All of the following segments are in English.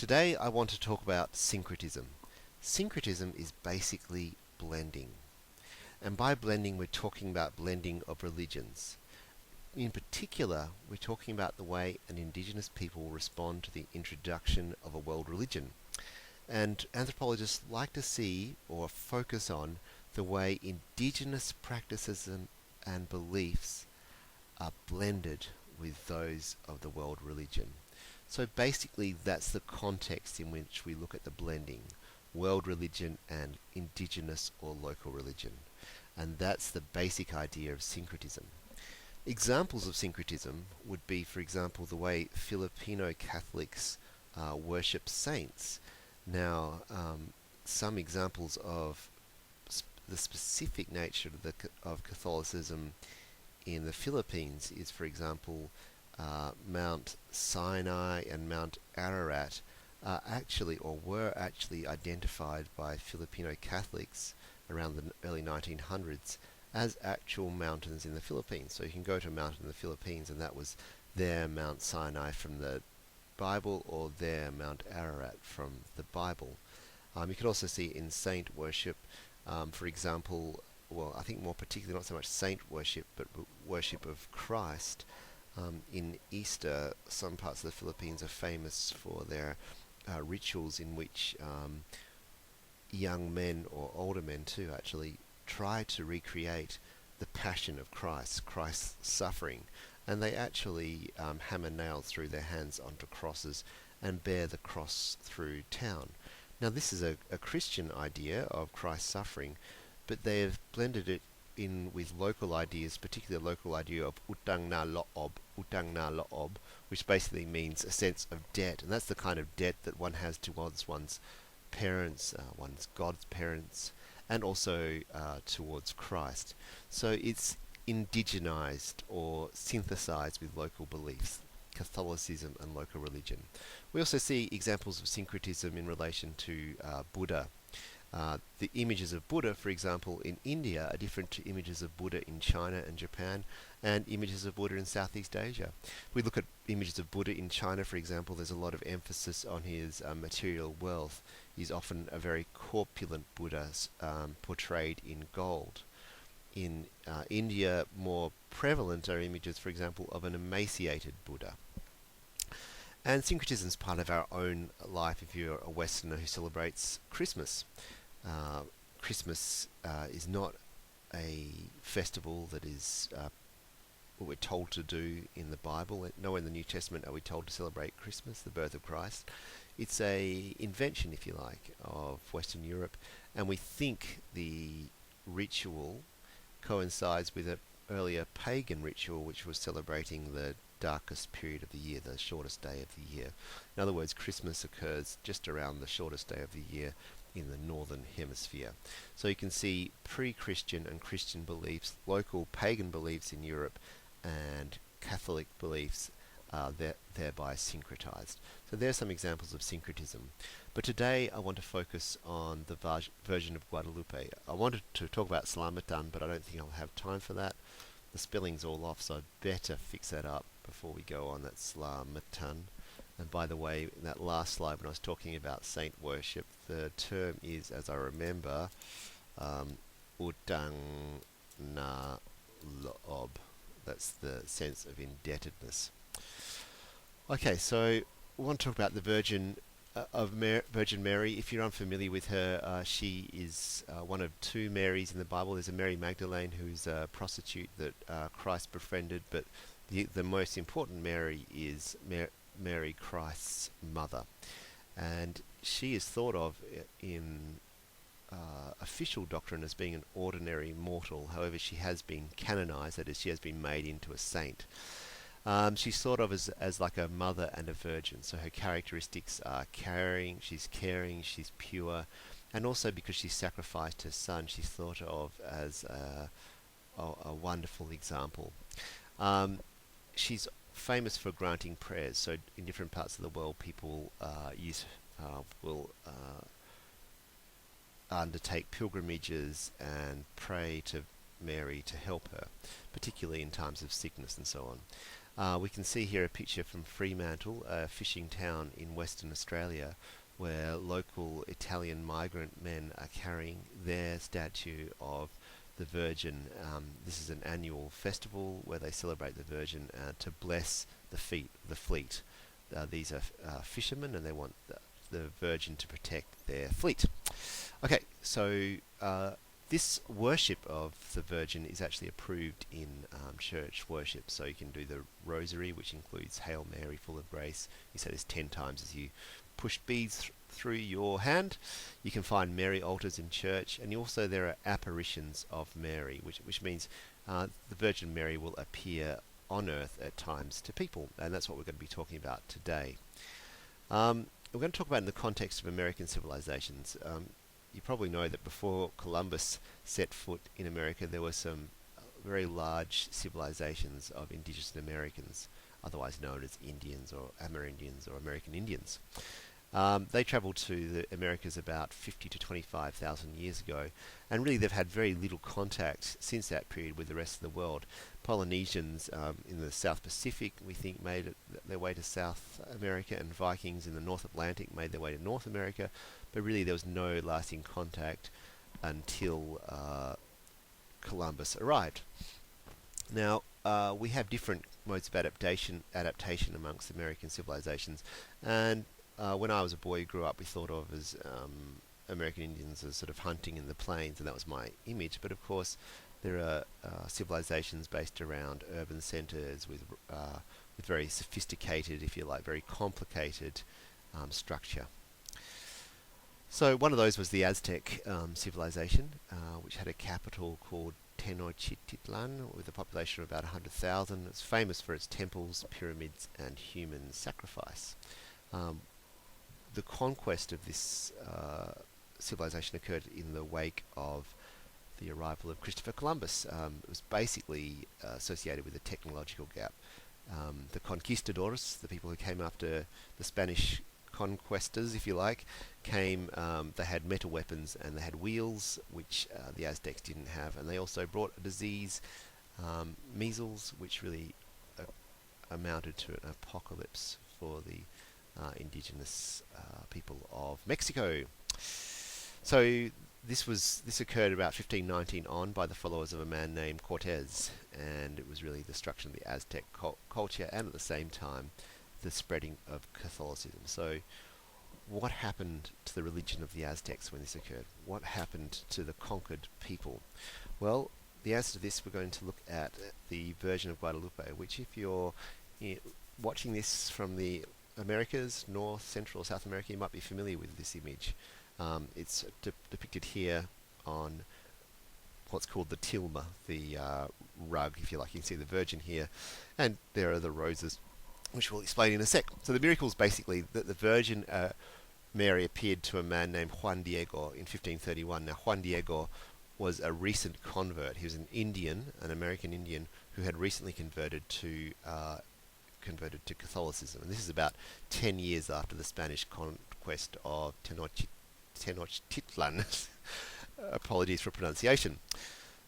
Today I want to talk about syncretism. Syncretism is basically blending. And by blending, we're talking about blending of religions. In particular, we're talking about the way an indigenous people respond to the introduction of a world religion. And anthropologists like to see or focus on the way indigenous practices and beliefs are blended with those of the world religion. So basically that's the context in which we look at the blending, world religion and indigenous or local religion. And that's the basic idea of syncretism. Examples of syncretism would be, for example, the way Filipino Catholics worship saints. Now, some examples of the specific nature of Catholicism in the Philippines is, for example, Mount Sinai and Mount Ararat are actually or were actually identified by Filipino Catholics around the early 1900s as actual mountains in the Philippines. So you can go to a mountain in the Philippines and that was their Mount Sinai from the Bible or their Mount Ararat from the Bible. You can also see in saint worship, for example, well, I think more particularly not so much saint worship, but worship of Christ. In Easter, some parts of the Philippines are famous for their rituals in which young men, or older men too actually, try to recreate the passion of Christ, Christ's suffering, and they actually hammer nails through their hands onto crosses and bear the cross through town. Now this is a Christian idea of Christ's suffering, but they have blended it in with local ideas, particularly the local idea of utang na loob, which basically means a sense of debt, and that's the kind of debt that one has towards one's parents, one's God's parents, and also towards Christ. So it's indigenized or synthesized with local beliefs, Catholicism and local religion. We also see examples of syncretism in relation to Buddha. The images of Buddha, for example, in India are different to images of Buddha in China and Japan, and images of Buddha in Southeast Asia. If we look at images of Buddha in China, for example, there's a lot of emphasis on his material wealth. He's often a very corpulent Buddha portrayed in gold. In India, more prevalent are images, for example, of an emaciated Buddha. And syncretism is part of our own life if you're a Westerner who celebrates Christmas. Christmas is not a festival that is what we're told to do in the Bible. Nowhere in the New Testament are we told to celebrate Christmas, the birth of Christ. It's a invention, if you like, of Western Europe, and we think the ritual coincides with an earlier pagan ritual which was celebrating the darkest period of the year, the shortest day of the year. In other words, Christmas occurs just around the shortest day of the year in the northern hemisphere. So you can see pre-Christian and Christian beliefs, local pagan beliefs in Europe, and Catholic beliefs thereby syncretized. So there are some examples of syncretism. But today I want to focus on the Virgin of Guadalupe. I wanted to talk about Selamatan, but I don't think I'll have time for that. The spelling's all off, so I'd better fix that up before we go on. That's Selamatan. And by the way, in that last slide when I was talking about saint worship, the term is, as I remember, utang na loob. That's the sense of indebtedness. Okay, so we want to talk about the Virgin Virgin Mary. If you're unfamiliar with her, she is one of two Marys in the Bible. There's a Mary Magdalene who's a prostitute that Christ befriended, but the most important Mary is Mary, Christ's mother. And she is thought of in official doctrine as being an ordinary mortal. However, she has been canonized, that is, she has been made into a saint. She's thought of as like a mother and a virgin, so her characteristics are she's caring, she's pure, and also because she sacrificed her son, she's thought of as a wonderful example. She's famous for granting prayers, so in different parts of the world people will undertake pilgrimages and pray to Mary to help her, particularly in times of sickness and so on. We can see here a picture from Fremantle, a fishing town in Western Australia, where local Italian migrant men are carrying their statue of the Virgin. This is an annual festival where they celebrate the Virgin to bless the fleet. These are fishermen, and they want the Virgin to protect their fleet. Okay, so this worship of the Virgin is actually approved in church worship. So you can do the Rosary, which includes Hail Mary, full of grace. You say this 10 times as you push beads through your hand. You can find Mary altars in church, and also there are apparitions of Mary, which means the Virgin Mary will appear on earth at times to people, and that's what we're going to be talking about today. We're going to talk about in the context of American civilizations. You probably know that before Columbus set foot in America, there were some very large civilizations of indigenous Americans, otherwise known as Indians or Amerindians or American Indians. They travelled to the Americas about 50 to 25,000 years ago, and really they've had very little contact since that period with the rest of the world. Polynesians in the South Pacific, we think, made their way to South America, and Vikings in the North Atlantic made their way to North America, but really there was no lasting contact until Columbus arrived. Now, we have different modes of adaptation amongst American civilizations, and when I was a boy, grew up, we thought of as American Indians as sort of hunting in the plains, and that was my image. But of course, there are civilizations based around urban centers with very sophisticated, if you like, very complicated structure. So one of those was the Aztec civilization, which had a capital called Tenochtitlan with a population of about 100,000. It's famous for its temples, pyramids, and human sacrifice. The conquest of this civilization occurred in the wake of the arrival of Christopher Columbus. It was basically associated with a technological gap. The conquistadors, the people who came after the Spanish conquestors, if you like, came, they had metal weapons and they had wheels, which the Aztecs didn't have, and they also brought a disease, measles, which really amounted to an apocalypse for the indigenous people of Mexico. So this occurred about 1519 on by the followers of a man named Cortez, and it was really the destruction of the Aztec culture and at the same time the spreading of Catholicism. So what happened to the religion of the Aztecs when this occurred? What happened to the conquered people? Well, the answer to this, we're going to look at the Virgin of Guadalupe, which, if you're watching this from the Americas, North, Central, South America, you might be familiar with this image. It's depicted here on what's called the tilma, the rug, if you like. You can see the Virgin here, and there are the roses, which we'll explain in a sec. So the miracle is basically that the Virgin Mary appeared to a man named Juan Diego in 1531. Now, Juan Diego was a recent convert. He was an Indian, an American Indian, who had recently converted to Catholicism. And this is about 10 years after the Spanish conquest of Tenochtitlan. Apologies for pronunciation.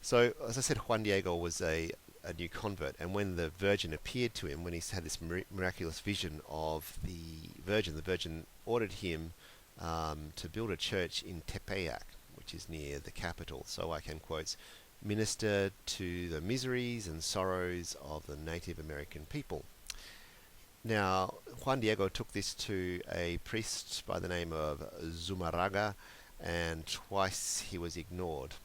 So, as I said, Juan Diego was a new convert, and when the Virgin appeared to him, when he had this miraculous vision of the Virgin ordered him to build a church in Tepeyac, which is near the capital, so I can, quote, minister to the miseries and sorrows of the Native American people. Now, Juan Diego took this to a priest by the name of Zumarraga, and twice he was ignored.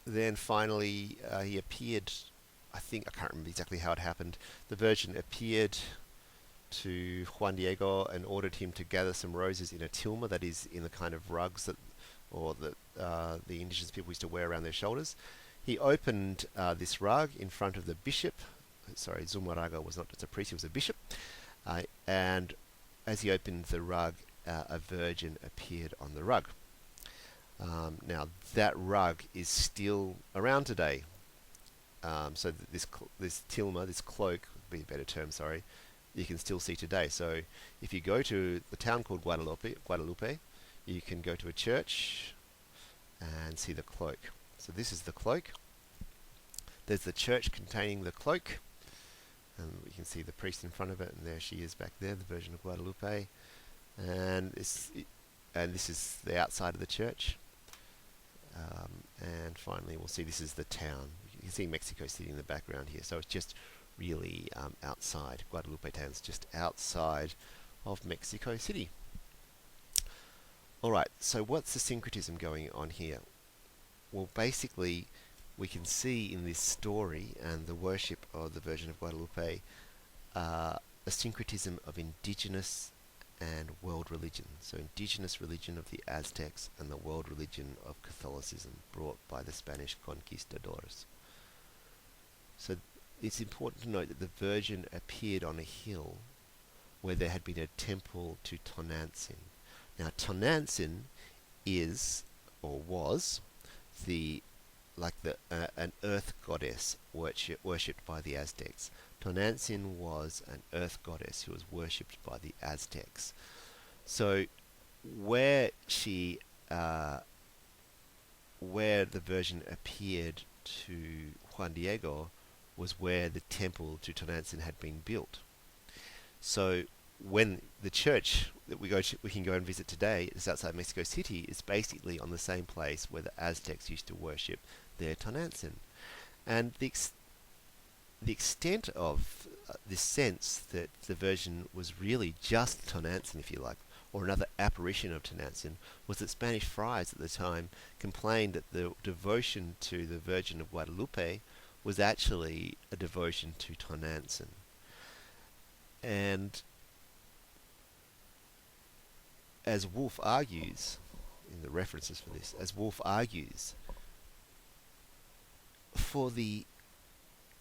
Then finally he appeared, I can't remember exactly how it happened. The Virgin appeared to Juan Diego and ordered him to gather some roses in a tilma, that is, in the kind of rugs that the indigenous people used to wear around their shoulders. He opened this rug in front of the bishop. Sorry, Zumarraga was not just a priest, he was a bishop. And as he opened the rug, a virgin appeared on the rug. Now, that rug is still around today. So this tilma, this cloak, would be a better term, sorry, you can still see today. So if you go to the town called Guadalupe, you can go to a church and see the cloak. So this is the cloak. There's the church containing the cloak, and you can see the priest in front of it, and there she is back there, the Virgin of Guadalupe. And this is the outside of the church. And finally, we'll see this is the town. You can see Mexico City in the background here. So it's just really outside. Guadalupe town's just outside of Mexico City. Alright, so what's the syncretism going on here? Well, basically, we can see in this story and the worship of the Virgin of Guadalupe a syncretism of indigenous and world religion. So indigenous religion of the Aztecs and the world religion of Catholicism brought by the Spanish conquistadors. So it's important to note that the Virgin appeared on a hill where there had been a temple to Tonantzin. Now Tonantzin is, or was, an earth goddess worshipped by the Aztecs. Tonantzin was an earth goddess who was worshipped by the Aztecs. So where the Virgin appeared to Juan Diego was where the temple to Tonantzin had been built. So when the church that we can go and visit today is outside Mexico City, is basically on the same place where the Aztecs used to worship their Tonantzin. And the extent of this sense that the Virgin was really just Tonantzin, if you like, or another apparition of Tonantzin, was that Spanish friars at the time complained that the devotion to the Virgin of Guadalupe was actually a devotion to Tonantzin. And as Wolff argues, in the references for this, as Wolff argues, for the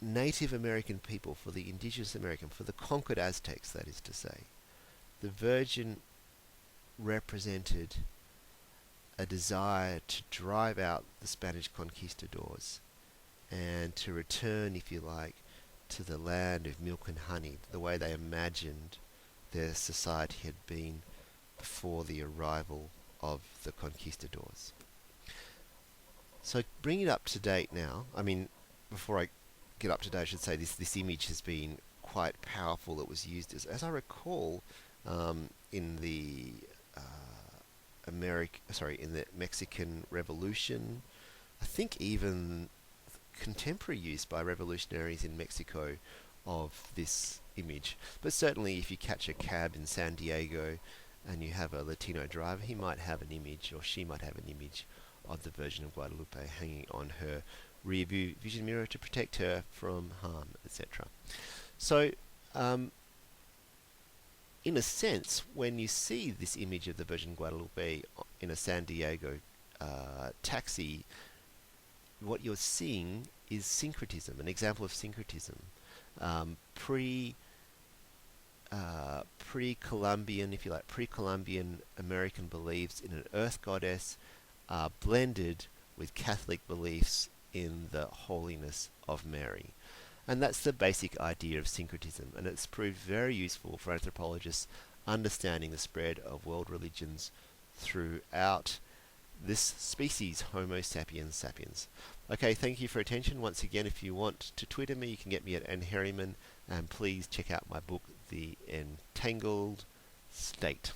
Native American people, for the indigenous American, for the conquered Aztecs, that is to say, the Virgin represented a desire to drive out the Spanish conquistadors and to return, if you like, to the land of milk and honey, the way they imagined their society had been before the arrival of the conquistadors. So bring it up to date now. I mean, before I get up to date, I should say this image has been quite powerful. It was used as I recall, in the in the Mexican Revolution. I think even contemporary use by revolutionaries in Mexico of this image. But certainly, if you catch a cab in San Diego and you have a Latino driver, he might have an image, or she might have an image of the Virgin of Guadalupe hanging on her rear view vision mirror to protect her from harm, etc. So, in a sense, when you see this image of the Virgin Guadalupe in a San Diego taxi, what you're seeing is syncretism, an example of syncretism. Pre-Columbian, if you like, pre-Columbian American beliefs in an earth goddess are blended with Catholic beliefs in the holiness of Mary. And that's the basic idea of syncretism, and it's proved very useful for anthropologists understanding the spread of world religions throughout this species, Homo sapiens sapiens. Okay, thank you for attention. Once again, if you want to Twitter me, you can get me at Nick Herriman, and please check out my book, The Entangled State.